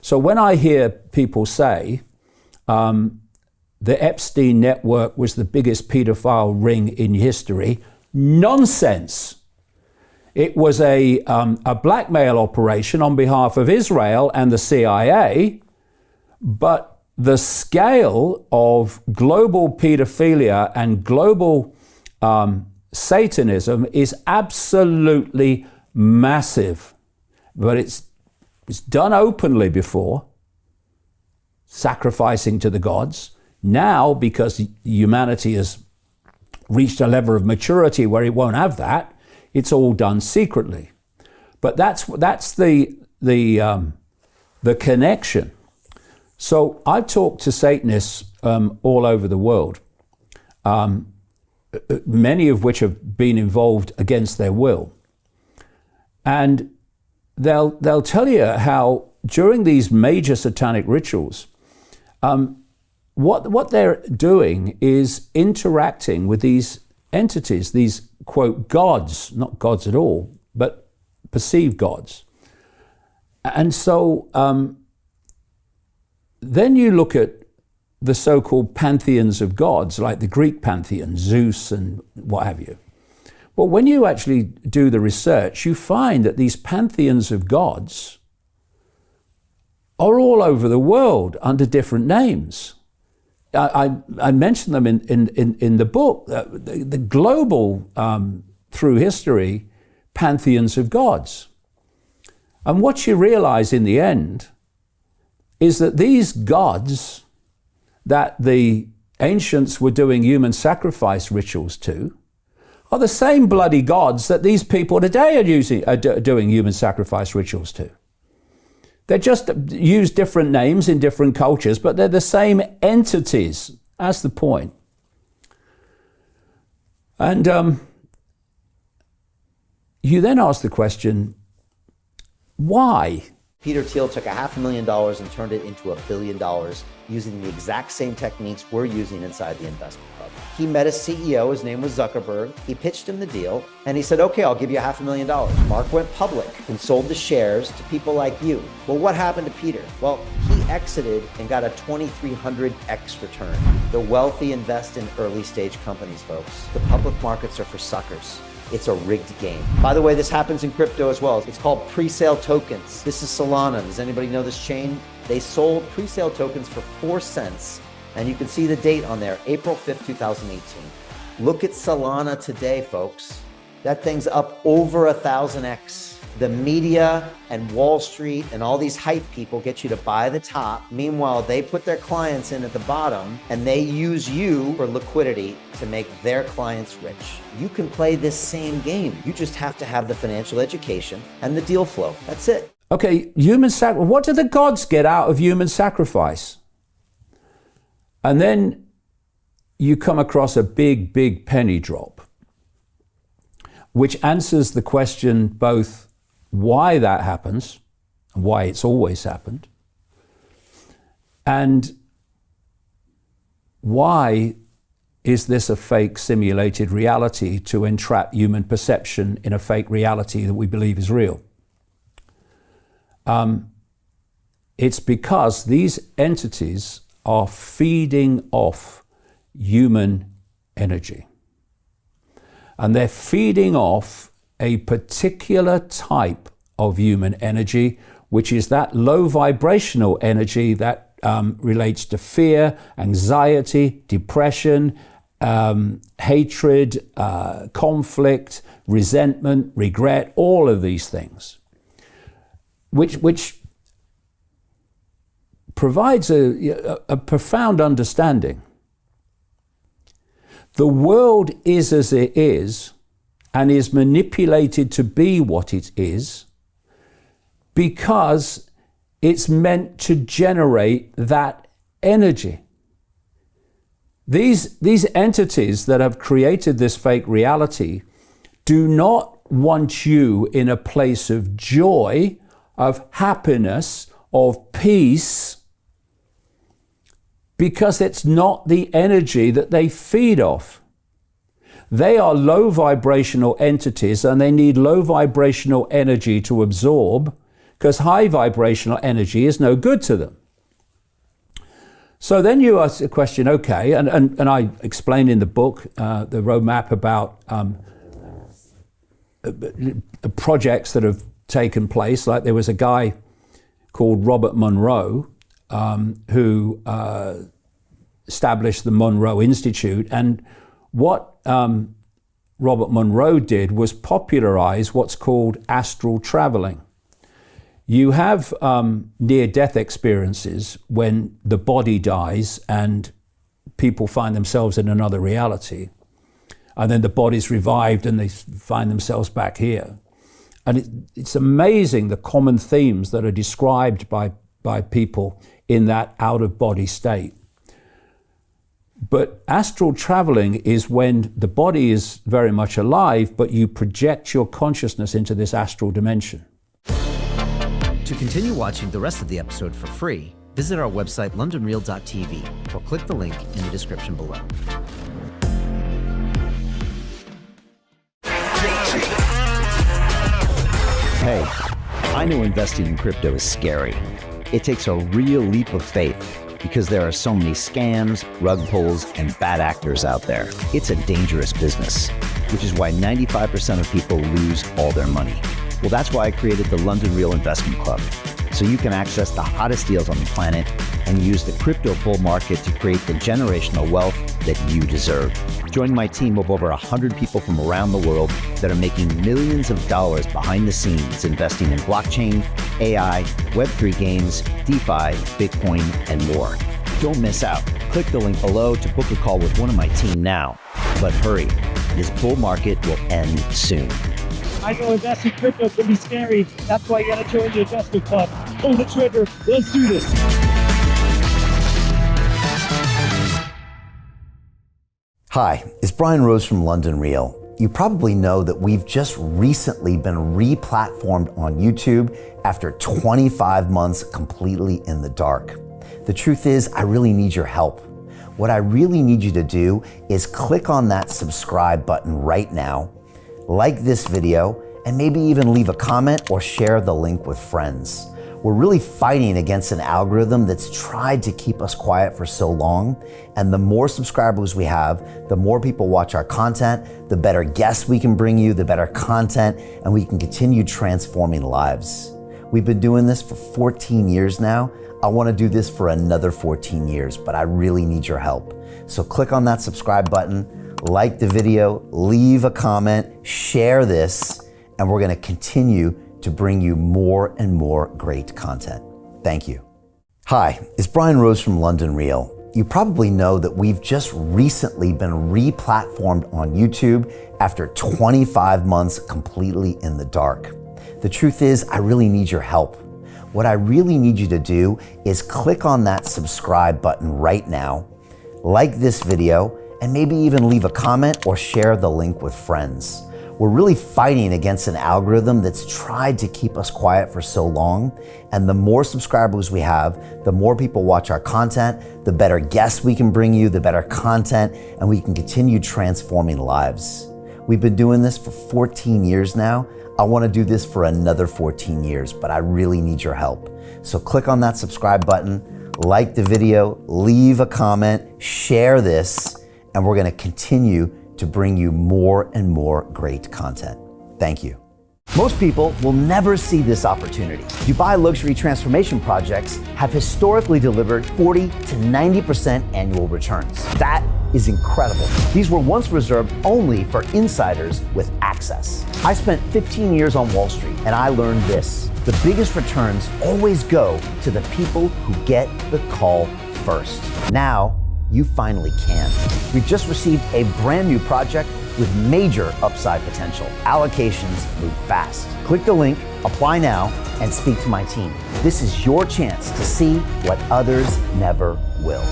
So when I hear people say the Epstein network was the biggest pedophile ring in history, nonsense. It was a blackmail operation on behalf of Israel and the CIA, but the scale of global pedophilia and global Satanism is absolutely massive. But it's done openly before, sacrificing to the gods. Now, because humanity has reached a level of maturity where it won't have that, it's all done secretly. But that's the connection. So I've talked to Satanists all over the world, many of which have been involved against their will. And they'll tell you how during these major satanic rituals, what they're doing is interacting with these entities, these, quote, gods, not gods at all, but perceived gods. And so then you look at the so-called pantheons of gods, like the Greek pantheon, Zeus and what have you. Well, when you actually do the research, you find that these pantheons of gods are all over the world under different names. I mentioned them in the book, the global, through history, pantheons of gods. And what you realize in the end is that these gods that the ancients were doing human sacrifice rituals to are the same bloody gods that these people today are doing human sacrifice rituals to. They just use different names in different cultures, but they're the same entities. That's the point. And you then ask the question, why? Peter Thiel took $500,000 and turned it into $1 billion using the exact same techniques we're using inside the investment club. He met a CEO, his name was Zuckerberg. He pitched him the deal and he said, okay, I'll give you $500,000. Mark went public and sold the shares to people like you. Well, what happened to Peter? Well, he exited and got a 2,300x return. The wealthy invest in early stage companies, folks. The public markets are for suckers. It's a rigged game. By the way, this happens in crypto as well. It's called pre-sale tokens. This is Solana. Does anybody know this chain? They sold pre-sale tokens for 4 cents. And you can see the date on there, April 5th, 2018. Look at Solana today, folks. That thing's up over 1,000x. The media and Wall Street and all these hype people get you to buy the top. Meanwhile, they put their clients in at the bottom and they use you for liquidity to make their clients rich. You can play this same game. You just have to have the financial education and the deal flow. That's it. Okay, what do the gods get out of human sacrifice? And then you come across a big, big penny drop, which answers the question both why that happens, why it's always happened, and why is this a fake simulated reality to entrap human perception in a fake reality that we believe is real? It's because these entities are feeding off human energy. And they're feeding off a particular type of human energy, which is that low vibrational energy that relates to fear, anxiety, depression, hatred, conflict, resentment, regret, all of these things, which provides a profound understanding. The world is as it is and is manipulated to be what it is because it's meant to generate that energy. These entities that have created this fake reality do not want you in a place of joy, of happiness, of peace, because it's not the energy that they feed off. They are low vibrational entities and they need low vibrational energy to absorb because high vibrational energy is no good to them. So then you ask the question, okay, and I explain in the book the roadmap about projects that have taken place. Like there was a guy called Robert Monroe who established the Monroe Institute, and what Robert Monroe did was popularize what's called astral traveling. You have near-death experiences when the body dies and people find themselves in another reality. And then the body's revived and they find themselves back here. And it's amazing the common themes that are described by people in that out-of-body state. But astral traveling is when the body is very much alive, but you project your consciousness into this astral dimension. To continue watching the rest of the episode for free, visit our website londonreal.tv or click the link in the description below. Hey, I know investing in crypto is scary. It takes a real leap of faith because there are so many scams, rug pulls, and bad actors out there. It's a dangerous business, which is why 95% of people lose all their money. Well, that's why I created the London Real Investment Club, so you can access the hottest deals on the planet and use the crypto bull market to create the generational wealth that you deserve. Join my team of over 100 people from around the world that are making millions of dollars behind the scenes investing in blockchain, AI, Web3 games, DeFi, Bitcoin, and more. Don't miss out. Click the link below to book a call with one of my team now. But hurry, this bull market will end soon. I know investing in crypto can be scary. That's why you gotta join the investment club. Pull the trigger. Let's do this. Hi, it's Brian Rose from London Real. You probably know that we've just recently been re-platformed on YouTube after 25 months completely in the dark. The truth is, I really need your help. What I really need you to do is click on that subscribe button right now, like this video, and maybe even leave a comment or share the link with friends. We're really fighting against an algorithm that's tried to keep us quiet for so long, and the more subscribers we have, the more people watch our content, the better guests we can bring you, the better content, and we can continue transforming lives. We've been doing this for 14 years now. I want to do this for another 14 years, but I really need your help. So click on that subscribe button, like the video, leave a comment, share this, and we're going to continue to bring you more and more great content. Thank you. Hi, it's Brian Rose from London Real. You probably know that we've just recently been re-platformed on YouTube after 25 months completely in the dark. The truth is, I really need your help. What I really need you to do is click on that subscribe button right now, like this video, and maybe even leave a comment or share the link with friends. We're really fighting against an algorithm that's tried to keep us quiet for so long, and the more subscribers we have, the more people watch our content, the better guests we can bring you, the better content, and we can continue transforming lives. We've been doing this for 14 years now. I want to do this for another 14 years, but I really need your help. So click on that subscribe button, like the video, leave a comment, share this, and we're going to continue to bring you more and more great content. Thank you. Most people will never see this opportunity. Dubai luxury transformation projects have historically delivered 40 to 90% annual returns. That is incredible. These were once reserved only for insiders with access. I spent 15 years on Wall Street and I learned this: the biggest returns always go to the people who get the call first. Now, you finally can. We've just received a brand new project with major upside potential. Allocations move fast. Click the link, apply now, and speak to my team. This is your chance to see what others never will.